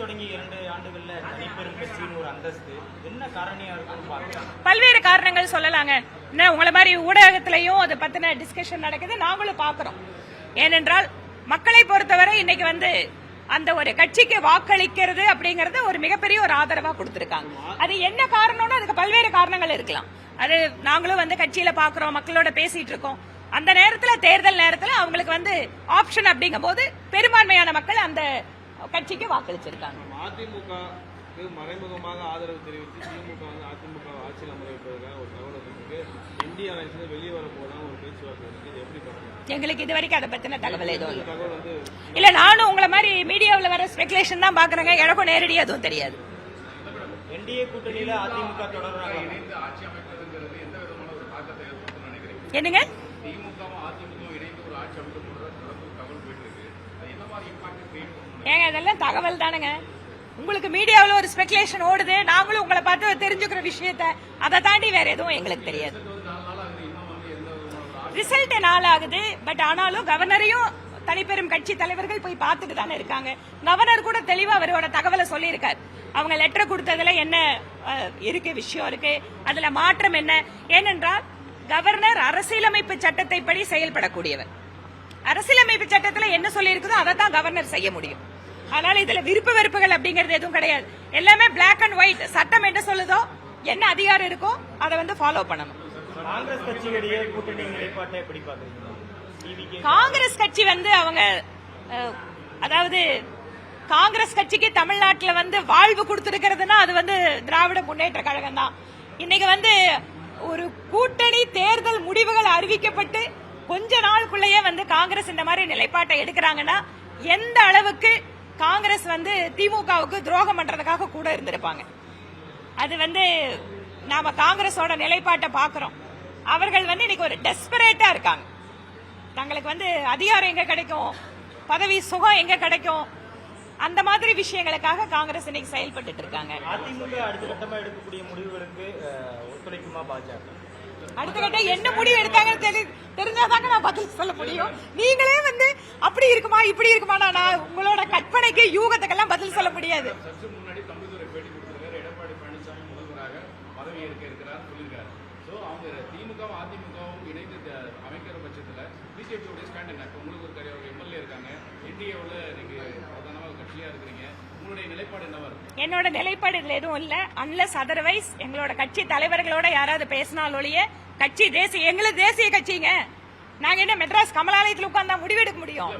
தொடங்கி 2 ஆண்டுகள்ல தனிப்பெரும் கட்சியின் ஒரு அந்தஸ்து என்ன காரணியா இருக்குன்னு பார்க்கலாம். பல்வேறு காரணங்கள் சொல்லலாங்க. உங்களை மாதிரி ஊடகத்திலையும் அதை பத்தின டிஸ்கஷன் நடக்குது, நாங்களும் பாக்குறோம். ஏனென்றால் மக்களை பொறுத்தவரை இன்னைக்கு அந்த ஒரு கட்சிக்கு வாக்களிக்கிறது அப்படிங்கறது ஒரு மிகப்பெரிய ஒரு ஆதரவா கொடுத்திருக்காங்க. அது என்ன காரணம்னு அதுக்கு பல்வேறு காரணங்கள் இருக்கலாம். அது நாங்களும் கட்சியில பாக்குறோம், மக்களோட பேசிட்டு இருக்கோம். அந்த நேரத்துல தேர்தல் நேரத்துல அவங்களுக்கு ஆப்ஷன் அப்படிங்கும் போது பெரும்பான்மையான மக்கள் அந்த கட்சிக்கு வாக்களிச்சிருக்காங்க. அதிமுக மறைமுகமாக ஆதரவு தெரிவித்து திமுக அதிமுக ஆட்சியில் அமர வைப்பதற்காக ஒரு தகவல் இருக்கு. இந்திய அரசு வெளியே வரப்போதான் ஒரு பேச்சுவார்த்தை இருக்கு. இது எப்படி பார்க்கணும்? எங்களுக்கு இது வரைக்கும் அதை பத்தின தகவல் எதுவும் இல்ல. நானும் உங்களை மாதிரி மீடியாவில் வர ஸ்பெகுலேஷன் தான் பாக்குறேங்க. எனக்கும் நேரடியா எதுவும் தெரியாது. என்டிஏ கூட்டணியில அதிமுக தொடர்றாங்க. என்னங்க? ஏங்க இதெல்லாம் தகவல் தானுங்க. உங்களுக்கு மீடியாவில் ஒரு ஸ்பெகுலேஷன் ஓடுது, நாங்களும் உங்களை பார்த்து தெரிஞ்சுக்கிற விஷயத்த அதை தாண்டி வேற எதுவும் எங்களுக்கு தெரியாது. ரிசல்ட் நாள் ஆகுது, பட் ஆனாலும் கவர்னரையும் தனிப்பெரும் கட்சி தலைவர்கள் போய் பார்த்துட்டு தானே இருக்காங்க. கவர்னர் கூட தெளிவா அவரோட தகவலை சொல்லியிருக்காரு. அவங்க லெட்டர் கொடுத்ததுல என்ன இருக்கு, விஷயம் இருக்கு, அதுல மாற்றம் என்ன. ஏனென்றால் கவர்னர் அரசியலமைப்பு சட்டத்தை படி செயல்படக்கூடியவர். அரசியலமைப்பு சட்டத்துல என்ன சொல்லி இருக்குதோ அதை தான் கவர்னர் செய்ய முடியும். அதனால இதுல விருப்ப வெறுப்புகள் அப்படிங்கிறது எதுவும் கிடையாது. எல்லாமே பிளாக் அண்ட் ஒயிட். சட்டம் என்ன சொல்லுதோ, என்ன அதிகாரம் இருக்கோ அதை ஃபாலோ பண்ணணும். காங்கிரஸ் கட்சியிடையே கூட்டணி நிலைப்பாட்டை எப்படி பாக்குறீங்க? காங்கிரஸ் கட்சி அவங்க அதாவது காங்கிரஸ் கட்சிக்கு தமிழ்நாட்டில் வாழ்வு கொடுத்திருக்கிறதுனா அது திராவிட முன்னேற்ற கழகம் தான். இன்னைக்கு ஒரு கூட்டணி தேர்தல் முடிவுகள் அறிவிக்கப்பட்டு கொஞ்ச நாளுக்குள்ளேயே காங்கிரஸ் இந்த மாதிரி நிலைப்பாட்டை எடுக்கிறாங்கன்னா எந்த அளவுக்கு காங்கிரஸ் திமுகவுக்கு துரோகம் பண்றதுக்காக கூட இருந்திருப்பாங்க. அது நாம காங்கிரஸோட நிலைப்பாட்டை பாக்குறோம். அவர்கள் இன்னைக்கு ஒரு டெஸ்பரேட்டா இருக்காங்க. தங்களுக்கு அதிகாரம் எங்க கிடைக்கும், பதவி சுகம் எங்க கிடைக்கும், அந்த மாதிரி விஷயங்களுக்காக காங்கிரஸ் இன்னைக்கு செயல்பட்டு இருக்காங்க. அதிமுக அடுத்த கட்டமா எடுக்கக்கூடிய முடிவுகளுக்கு ஒத்துழைக்குமா பாஜக? அடுத்த கட்டம் என்ன முடிவு எடுத்தாங்கன்னு தெரிஞ்சாதாங்க நான் பதில் சொல்ல முடியும். நீங்களே அப்படி இருக்குமா இப்படி இருக்குமா, நான் உங்களோட கற்பனைக்கு யூகத்துக்கெல்லாம் பதில் சொல்ல முடியாது. என்னோட நிலைப்பாடு இதுல எதுவும் இல்ல. அன்லஸ் அதர்வைஸ் எங்களோட கட்சி தலைவர்களோட யாராவது பேசினாலொழிய கட்சி எங்களுக்கு தேசிய கட்சிங்க. நாங்க என்ன மெட்ராஸ் கமலாலயத்தில் உட்கார்ந்தா முடிவெடுக்க முடியும்?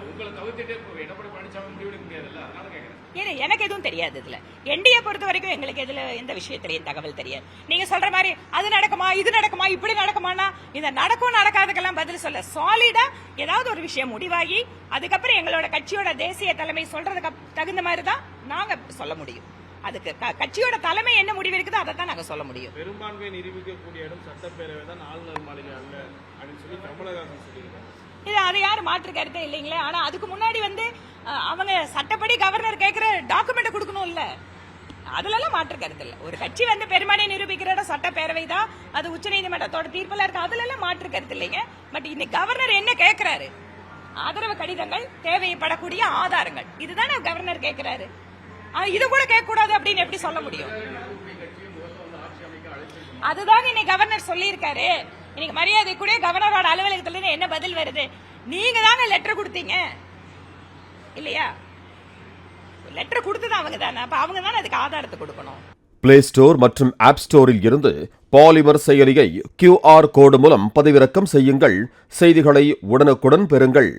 எனக்கு எதுவும் தெரியாது. இதுல என்டிஏ பொறுத்த வரைக்கும் எங்களுக்கு இதுல எந்த விஷயத்திலையும் தகவல் தெரியாது. நீங்க சொல்ற மாதிரி அது நடக்குமா இது நடக்குமா இப்படி நடக்குமானா இந்த நடக்கும் நடக்காதுக்கெல்லாம் பதில் சொல்ல சாலிடா ஏதாவது ஒரு விஷயம் முடிவாகி அதுக்கப்புறம் எங்களோட கட்சியோட தேசிய தலைமை சொல்றதுக்கு தகுந்த மாதிரி தான் நாங்க சொல்ல முடியும். அதுக்கு கட்சியோட தலைமை என்ன முடிவு இருக்குதோ அதை தான் நாங்க சொல்ல முடியும். பெரும்பான்மை நிரூபிக்கக்கூடிய இடம் சட்டப்பேரவை தான், ஆளுநர் மாளிகை அல்ல அப்படின்னு சொல்லி கமலஹாசன் சொல்லியிருக்காங்க. இது அது யாரும் மாற்று கருத்தே இல்லைங்களே. ஆனா அதுக்கு முன்னாடி அவங்க சட்டப்படி கவர்னர் கேட்கிற டாக்குமெண்ட் கொடுக்கணும் இல்ல, அதுல எல்லாம் மாற்று கருத்து இல்ல. ஒரு கட்சி பெரும்பான்மை நிரூபிக்கிற இடம் சட்டப்பேரவை தான், அது உச்சநீதிமன்றத்தோட தீர்ப்புல இருக்கு, அதுல எல்லாம் மாற்று கருத்து இல்லைங்க. பட் இன்னைக்கு கவர்னர் என்ன கேட்கிறாரு, ஆதரவு கடிதங்கள், தேவைப்படக்கூடிய ஆதாரங்கள், இதுதானே கவர்னர் கேட்கிறாரு. இது கூட கேட்க கூடாது அப்படின்னு எப்படி சொல்ல முடியும்? அதுதான் இன்னைக்கு கவர்னர் சொல்லி இருக்காரு. இன்னைக்கு மரியாதை கூட கவர்னரோட அலுவலகத்துல என்ன பதில் வருது, நீங்க தாங்க லெட்டர் கொடுத்தீங்க இல்லையா? லெட்டர் கொடுத்தது அவங்க தானே, அப்ப அவங்க தானே அதுக்கு ஆதாரத்தை கொடுக்கணும். பிளே ஸ்டோர் மற்றும் ஆப் ஸ்டோரில் இருந்து பாலிமர் செயலியை QR கோடு மூலம் பதிவிறக்கம் செய்யுங்கள். செய்திகளை உடனுக்குடன் பெறுங்கள்.